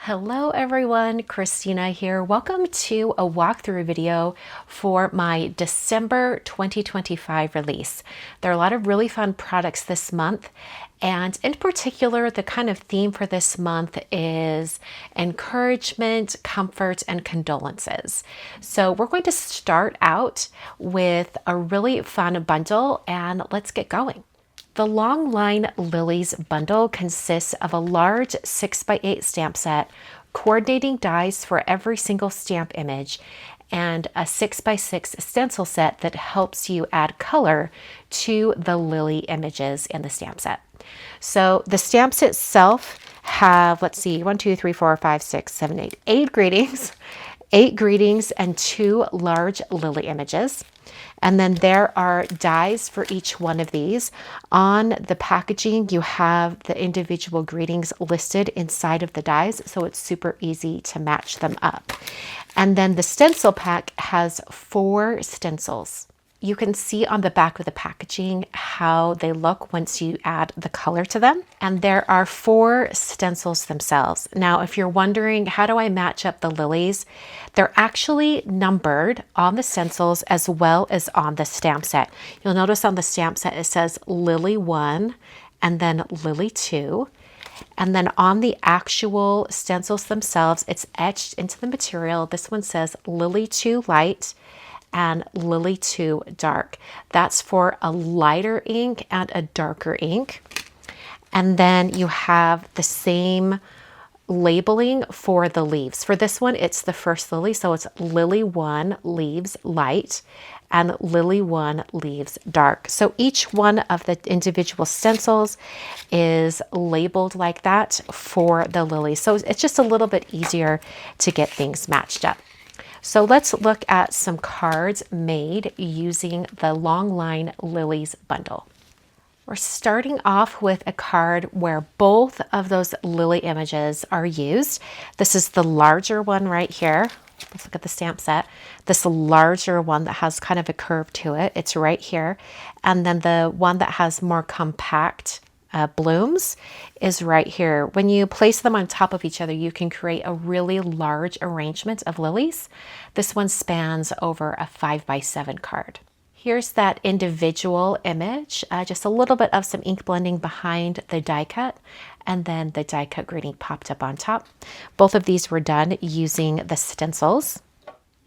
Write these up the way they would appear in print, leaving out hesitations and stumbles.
Hello everyone, Kristina here. Welcome to a walkthrough video for my December 2025 release. There are a lot of really fun products this month, and in particular, the kind of theme for this month is encouragement, comfort, and condolences. So we're going to start out with a really fun bundle, and let's get going. The Long Line Lilies bundle consists of a large 6x8 stamp set, coordinating dies for every single stamp image, and a 6x6 stencil set that helps you add color to the lily images in the stamp set. So the stamps itself have, let's see, 1, 2, 3, 4, 5, 6, 7, 8, 8 greetings, 8 greetings and 2 large lily images. And then there are dies for each one of these. On the packaging, you have the individual greetings listed inside of the dies, so it's super easy to match them up. And then the stencil pack has 4 stencils. You can see on the back of the packaging how they look once you add the color to them. And there are 4 stencils themselves. Now, if you're wondering, how do I match up the lilies? They're actually numbered on the stencils as well as on the stamp set. You'll notice on the stamp set, it says Lily 1 and then Lily 2. And then on the actual stencils themselves, it's etched into the material. This one says Lily 2 Light and Lily 2 Dark. That's for a lighter ink and a darker ink. And then you have the same labeling for the leaves. For this one, it's the first lily, so it's Lily 1 Leaves Light and Lily 1 Leaves Dark. So each one of the individual stencils is labeled like that for the lilies. So it's just a little bit easier to get things matched up. So let's look at some cards made using the Long Line Lilies bundle. We're starting off with a card where both of those lily images are used. This is the larger one right here. Let's look at the stamp set. This larger one that has kind of a curve to it, it's right here. And then the one that has more compact blooms is right here. When you place them on top of each other, you can create a really large arrangement of lilies. This one spans over a 5x7 card. Here's that individual image, just a little bit of some ink blending behind the die cut, and then the die cut greeting popped up on top. Both of these were done using the stencils.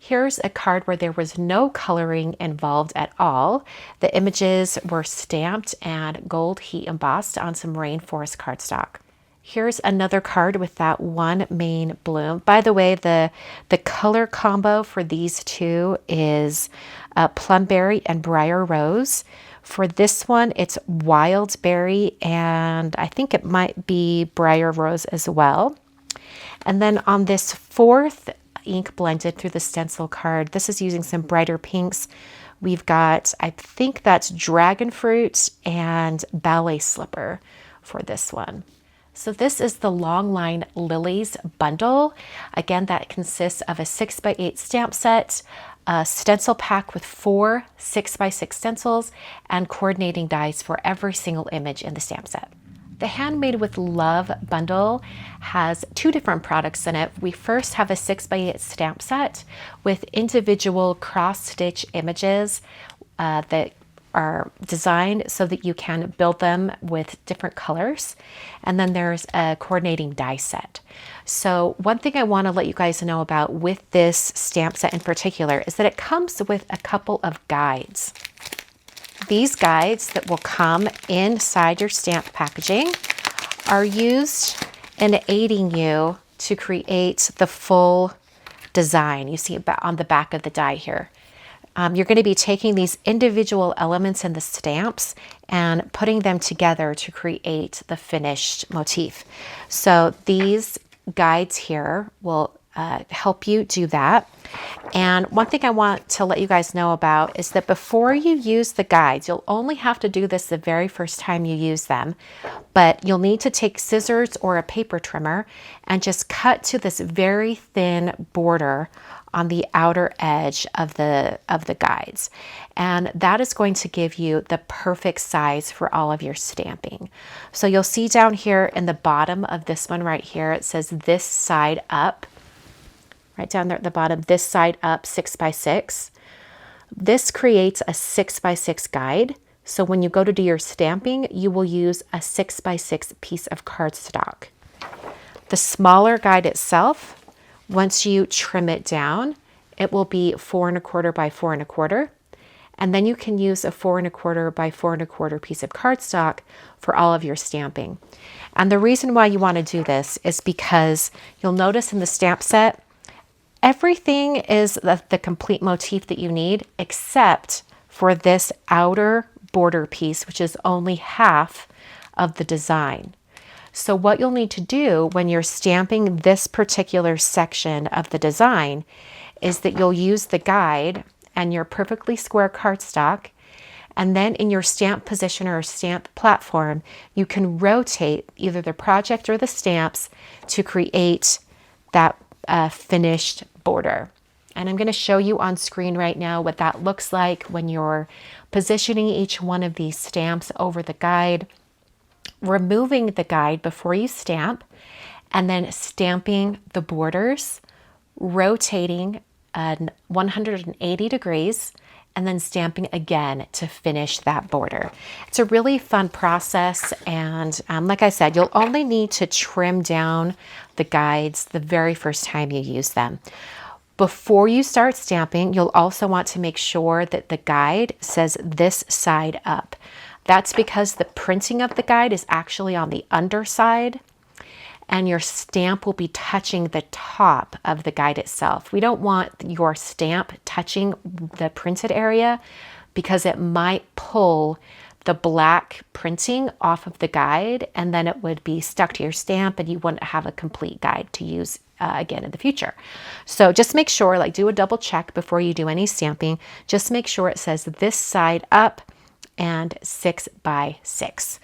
Here's a card where there was no coloring involved at all. The images were stamped and gold heat embossed on some rainforest cardstock. Here's another card with that one main bloom. By the way, the color combo for these two is Plumberry and Briar Rose. For this one, it's Wild Berry, and I think it might be Briar Rose as well. And then on this 4th ink blended through the stencil card, this is using some brighter pinks. We've got, I think that's Dragon Fruit and Ballet Slipper for this one. So this is the Long Line Lilies bundle. Again, that consists of a 6x8 stamp set, a stencil pack with 4 6x6 stencils, and coordinating dies for every single image in the stamp set. The Handmade with Love bundle has 2 different products in it. We first have a 6x8 stamp set with individual cross-stitch images that are designed so that you can build them with different colors. And then there's a coordinating die set. So one thing I want to let you guys know about with this stamp set in particular is that it comes with a couple of guides. These guides that will come inside your stamp packaging are used in aiding you to create the full design. You see it on the back of the die here. You're going to be taking these individual elements in the stamps and putting them together to create the finished motif. So these guides here will help you do that. And one thing I want to let you guys know about is that before you use the guides, you'll only have to do this the very first time you use them, but you'll need to take scissors or a paper trimmer and just cut to this very thin border on the outer edge of the guides. And that is going to give you the perfect size for all of your stamping. So you'll see down here in the bottom of this one right here, it says this side up. Right down there at the bottom, this side up 6x6. This creates a 6x6 guide. So when you go to do your stamping, you will use a 6x6 piece of cardstock. The smaller guide itself, once you trim it down, it will be 4 1/4 by 4 1/4. And then you can use a 4 1/4 by 4 1/4 piece of cardstock for all of your stamping. And the reason why you want to do this is because you'll notice in the stamp set, everything is the complete motif that you need, except for this outer border piece, which is only half of the design. So what you'll need to do when you're stamping this particular section of the design is that you'll use the guide and your perfectly square cardstock, and then in your stamp positioner or stamp platform, you can rotate either the project or the stamps to create that finished border. And I'm going to show you on screen right now what that looks like when you're positioning each one of these stamps over the guide, removing the guide before you stamp, and then stamping the borders, rotating 180 degrees, and then stamping again to finish that border. It's a really fun process, and like I said, you'll only need to trim down the guides the very first time you use them. Before you start stamping, you'll also want to make sure that the guide says this side up. That's because the printing of the guide is actually on the underside, and your stamp will be touching the top of the guide itself. We don't want your stamp touching the printed area because it might pull the black printing off of the guide, and then it would be stuck to your stamp and you wouldn't have a complete guide to use again in the future. So just make sure, like, do a double check before you do any stamping. Just make sure it says this side up and 6x6.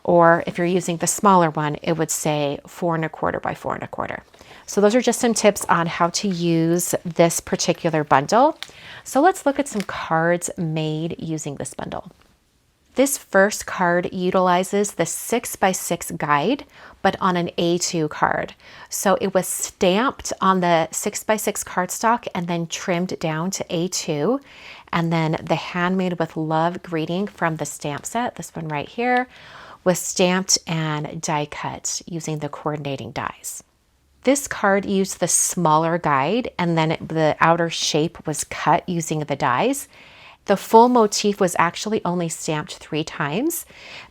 Or if you're using the smaller one, it would say 4 1/4 by 4 1/4. So those are just some tips on how to use this particular bundle. So let's look at some cards made using this bundle. This first card utilizes the 6x6 guide, but on an A2 card. So it was stamped on the 6x6 cardstock and then trimmed down to A2. And then the Handmade with Love greeting from the stamp set, this one right here, was stamped and die cut using the coordinating dies. This card used the smaller guide, and then the outer shape was cut using the dies. The full motif was actually only stamped 3 times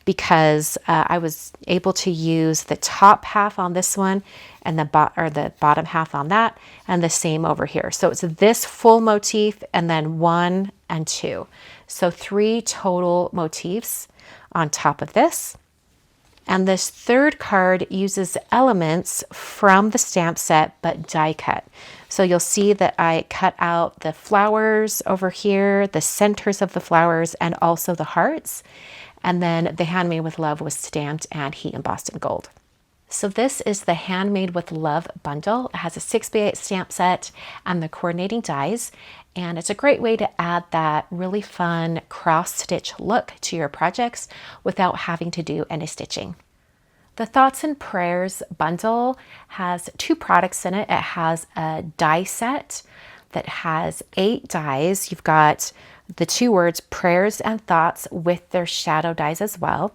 because I was able to use the top half on this one and the bottom half on that, and the same over here. So it's this full motif and then 1 and 2. So 3 total motifs on top of this. And this third card uses elements from the stamp set but die cut. So you'll see that I cut out the flowers over here, the centers of the flowers, and also the hearts. And then the Handmade with Love was stamped and heat embossed in gold. So this is the Handmade with Love bundle. It has a 6x8 stamp set and the coordinating dies. And it's a great way to add that really fun cross-stitch look to your projects without having to do any stitching. The Thoughts and Prayers bundle has 2 products in it. It has a die set that has 8 dies. You've got the 2 words prayers and thoughts with their shadow dies as well.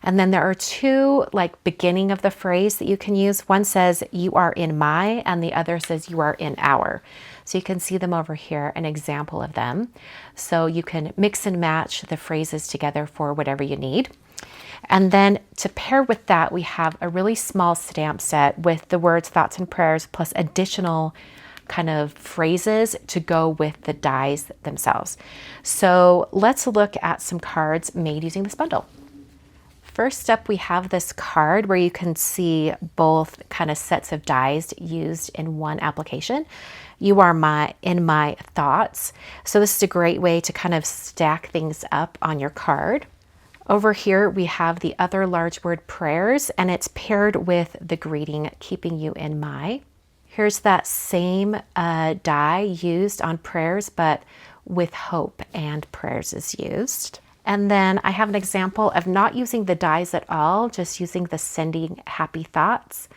And then there are 2 like beginning of the phrase that you can use. One says you are in my, and the other says you are in our. So you can see them over here, an example of them. So you can mix and match the phrases together for whatever you need. And then to pair with that, we have a really small stamp set with the words Thoughts and Prayers plus additional kind of phrases to go with the dies themselves. So let's look at some cards made using this bundle. First up, we have this card where you can see both kind of sets of dies used in one application. You are in my thoughts. So this is a great way to kind of stack things up on your card. Over here, we have the other large word prayers, and it's paired with the greeting, keeping you in my. Here's that same die used on prayers, but with hope and prayers is used. And then I have an example of not using the dies at all, just using the sending happy thoughts,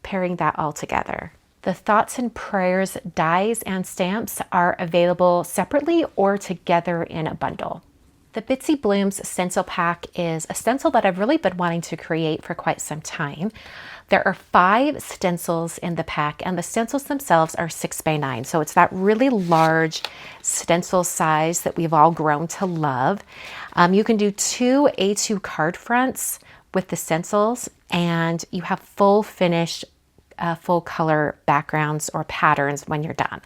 pairing that all together. The thoughts and prayers dies and stamps are available separately or together in a bundle. The Bitsy Blooms stencil pack is a stencil that I've really been wanting to create for quite some time. There are 5 stencils in the pack, and the stencils themselves are 6 by 9. So it's that really large stencil size that we've all grown to love. You can do 2 A2 card fronts with the stencils, and you have full finished, full color backgrounds or patterns when you're done.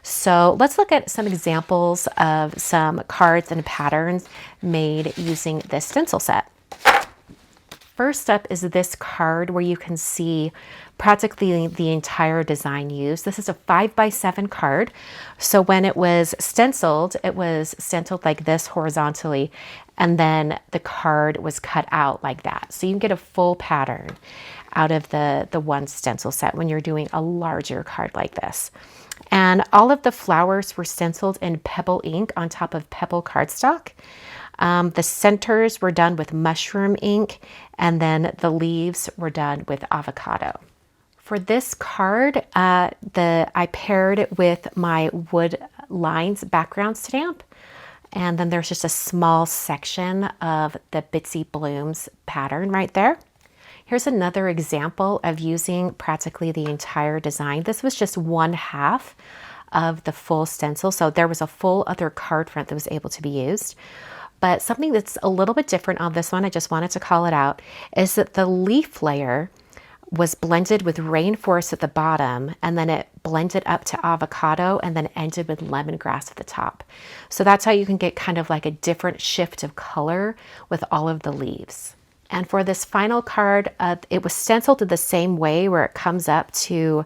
So let's look at some examples of some cards and patterns made using this stencil set. First up is this card where you can see practically the entire design used. This is a 5 by 7 card. So when it was stenciled like this horizontally, and then the card was cut out like that. So you can get a full pattern out of the one stencil set when you're doing a larger card like this. And all of the flowers were stenciled in pebble ink on top of pebble cardstock. The centers were done with mushroom ink, and then the leaves were done with avocado. For this card, I paired it with my wood lines background stamp, and then there's just a small section of the Bitsy Blooms pattern right there. Here's another example of using practically the entire design. This was just 1/2 of the full stencil, so there was a full other card front that was able to be used. But something that's a little bit different on this one, I just wanted to call it out, is that the leaf layer was blended with rainforest at the bottom, and then it blended up to avocado and then ended with lemongrass at the top. So that's how you can get kind of like a different shift of color with all of the leaves. And for this final card, it was stenciled in the same way where it comes up to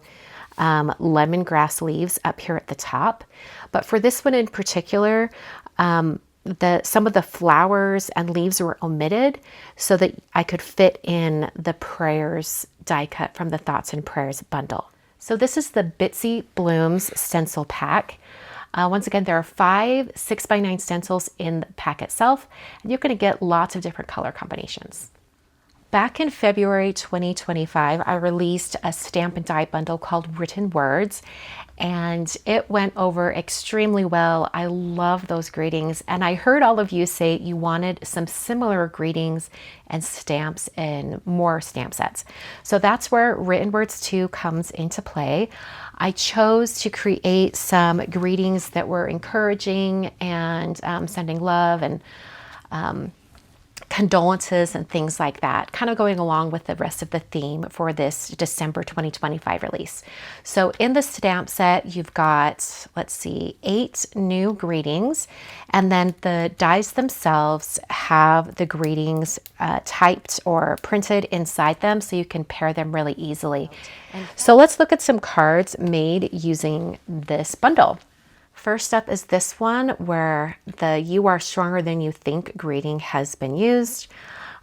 lemongrass leaves up here at the top. But for this one in particular, some of the flowers and leaves were omitted so that I could fit in the prayers die cut from the Thoughts and Prayers bundle. So this is the Bitsy Blooms stencil pack. Once again, there are 5 6 by 9 stencils in the pack itself, and you're going to get lots of different color combinations. Back in February 2025, I released a stamp and die bundle called Written Words, and it went over extremely well. I love those greetings, and I heard all of you say you wanted some similar greetings and stamps in more stamp sets. So that's where Written Words 2 comes into play. I chose to create some greetings that were encouraging and sending love and condolences and things like that, kind of going along with the rest of the theme for this December 2025 release. So in the stamp set, you've got, 8 new greetings, and then the dies themselves have the greetings typed or printed inside them so you can pair them really easily. So let's look at some cards made using this bundle. First up is this one where the "You Are Stronger Than You Think" greeting has been used.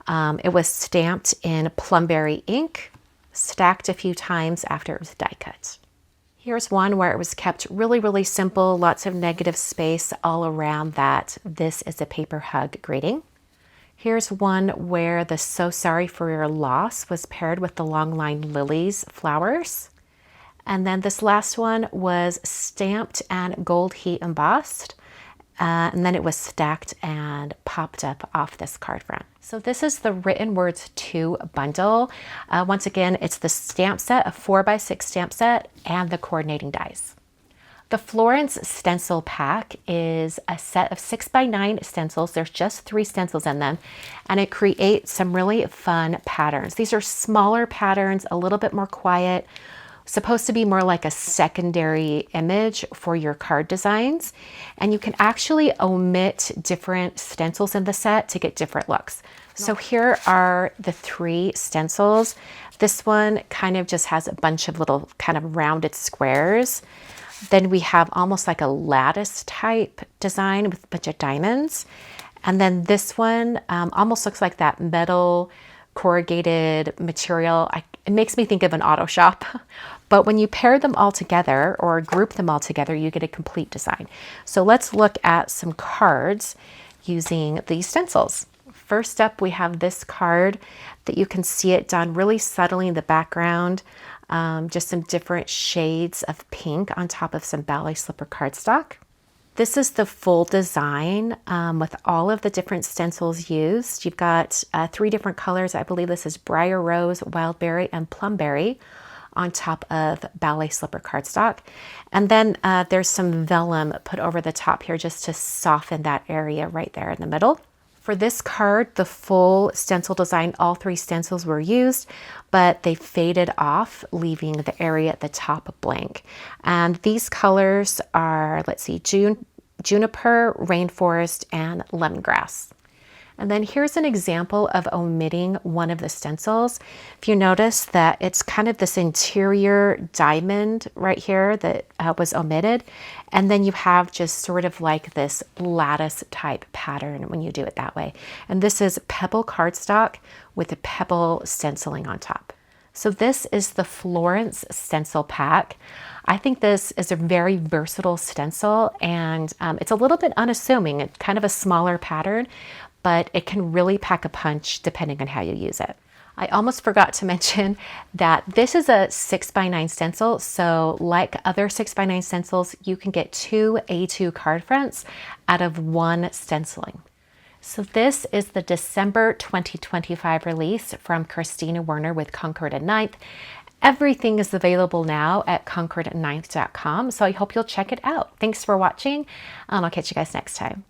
It was stamped in plumberry ink, stacked a few times after it was die cut. Here's one where it was kept really, really simple, lots of negative space all around that "This is a paper hug" greeting. Here's one where the "So Sorry for Your Loss" was paired with the long line Lilies flowers. And then this last one was stamped and gold heat embossed, and then it was stacked and popped up off this card front. So this is the Written Words 2 bundle. Once again, it's the stamp set, a 4 by 6 stamp set, and the coordinating dies. The Florence stencil pack is a set of 6 by 9 stencils. There's just 3 stencils in them, and it creates some really fun patterns. These are smaller patterns, a little bit more quiet, supposed to be more like a secondary image for your card designs. And you can actually omit different stencils in the set to get different looks. So here are the 3 stencils. This one kind of just has a bunch of little kind of rounded squares. Then we have almost like a lattice type design with a bunch of diamonds. And then this one almost looks like that metal corrugated material. It makes me think of an auto shop. But when you pair them all together or group them all together, you get a complete design. So let's look at some cards using these stencils. First up, we have this card that you can see it done really subtly in the background. Just some different shades of pink on top of some ballet slipper cardstock. This is the full design with all of the different stencils used. You've got 3 different colors. I believe this is Briar Rose, Wildberry, and Plumberry on top of ballet slipper cardstock. And then there's some vellum put over the top here just to soften that area right there in the middle. For this card, the full stencil design, all 3 stencils were used, but they faded off, leaving the area at the top blank. And these colors are, let's see, juniper, rainforest, and lemongrass. And then here's an example of omitting one of the stencils. If you notice that it's kind of this interior diamond right here that was omitted. And then you have just sort of like this lattice type pattern when you do it that way. And this is pebble cardstock with a pebble stenciling on top. So this is the Florence stencil pack. I think this is a very versatile stencil, and it's a little bit unassuming. It's kind of a smaller pattern, but it can really pack a punch depending on how you use it. I almost forgot to mention that this is a 6x9 stencil. So like other 6x9 stencils, you can get 2 A2 card fronts out of 1 stenciling. So this is the December 2025 release from Kristina Werner with Concord 9th. Everything is available now at Concord9th.com. So I hope you'll check it out. Thanks for watching, and I'll catch you guys next time.